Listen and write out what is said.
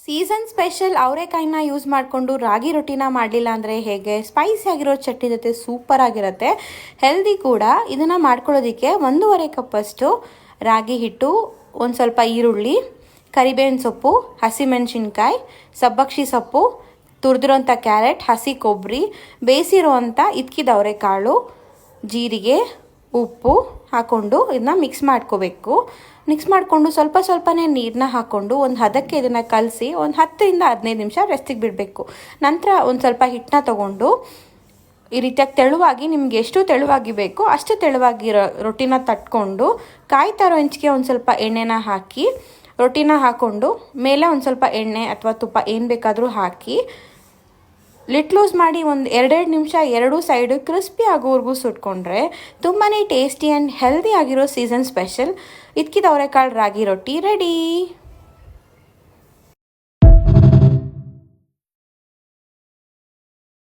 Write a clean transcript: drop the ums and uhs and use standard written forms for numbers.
Season special ಅವರೆಕಾಯಿನ use ಮಾಡಿಕೊಂಡು ರಾಗಿ ರೊಟ್ಟಿನ ಮಾಡಲಿಲ್ಲ ಅಂದರೆ ಹೇಗೆ? ಸ್ಪೈಸಿ ಆಗಿರೋ ಚಟ್ನಿ ಜೊತೆ ಸೂಪರ್ ಆಗಿರುತ್ತೆ, ಹೆಲ್ದಿ ಕೂಡ. ಇದನ್ನು ಮಾಡ್ಕೊಳ್ಳೋದಕ್ಕೆ 1.5 ಕಪ್ಪಷ್ಟು ರಾಗಿ ಹಿಟ್ಟು, ಒಂದು ಸ್ವಲ್ಪ ಈರುಳ್ಳಿ, ಕರಿಬೇವಿನ ಸೊಪ್ಪು, ಹಸಿಮೆಣಸಿನ್ಕಾಯಿ, ಸಬ್ಬಕ್ಷಿ ಸೊಪ್ಪು, ತುರಿದಿರೋಂಥ ಕ್ಯಾರೆಟ್, ಹಸಿ ಕೊಬ್ಬರಿ, ಬೇಯಿಸಿರೋವಂಥ ಇದ್ಕಿದ ಅವರೆಕಾಳು, ಜೀರಿಗೆ, ಉಪ್ಪು ಹಾಕ್ಕೊಂಡು ಇದನ್ನ ಮಿಕ್ಸ್ ಮಾಡ್ಕೋಬೇಕು. ಮಿಕ್ಸ್ ಮಾಡಿಕೊಂಡು ಸ್ವಲ್ಪ ಸ್ವಲ್ಪನೇ ನೀರನ್ನ ಹಾಕ್ಕೊಂಡು ಒಂದು ಹದಕ್ಕೆ ಇದನ್ನು ಕಲಸಿ ಒಂದು 10 ಇಂದ 15 ನಿಮಿಷ ರೆಸ್ಟಿಗೆ ಬಿಡಬೇಕು. ನಂತರ ಒಂದು ಸ್ವಲ್ಪ ಹಿಟ್ಟನ್ನ ತೊಗೊಂಡು ಈ ರೀತಿಯಾಗಿ ತೆಳುವಾಗಿ, ನಿಮ್ಗೆ ಎಷ್ಟು ತೆಳುವಾಗಿ ಬೇಕೋ ಅಷ್ಟು ತೆಳುವಾಗಿರೋ ರೊಟ್ಟಿನ ತಟ್ಕೊಂಡು ಕಾಯ್ತಾ ಇರೋ ಹೆಂಚಿಗೆ ಒಂದು ಸ್ವಲ್ಪ ಎಣ್ಣೆನ ಹಾಕಿ ರೊಟ್ಟಿನ ಹಾಕ್ಕೊಂಡು ಮೇಲೆ ಒಂದು ಸ್ವಲ್ಪ ಎಣ್ಣೆ ಅಥವಾ ತುಪ್ಪ ಏನು ಬೇಕಾದರೂ ಹಾಕಿ ಲಿಟ್ ಲೂಸ್ ಮಾಡಿ ಒಂದು 2 ನಿಮಿಷ ಎರಡೂ ಸೈಡು ಕ್ರಿಸ್ಪಿ ಆಗೋವರೆಗೂ ಸುಟ್ಕೊಂಡ್ರೆ ತುಂಬಾ ಟೇಸ್ಟಿ ಆ್ಯಂಡ್ ಹೆಲ್ದಿ ಆಗಿರೋ ಸೀಸನ್ ಸ್ಪೆಷಲ್ ಇದ್ಕಿದ ಅವರೆಕಾಳು ರಾಗಿ ರೊಟ್ಟಿ ರೆಡಿ.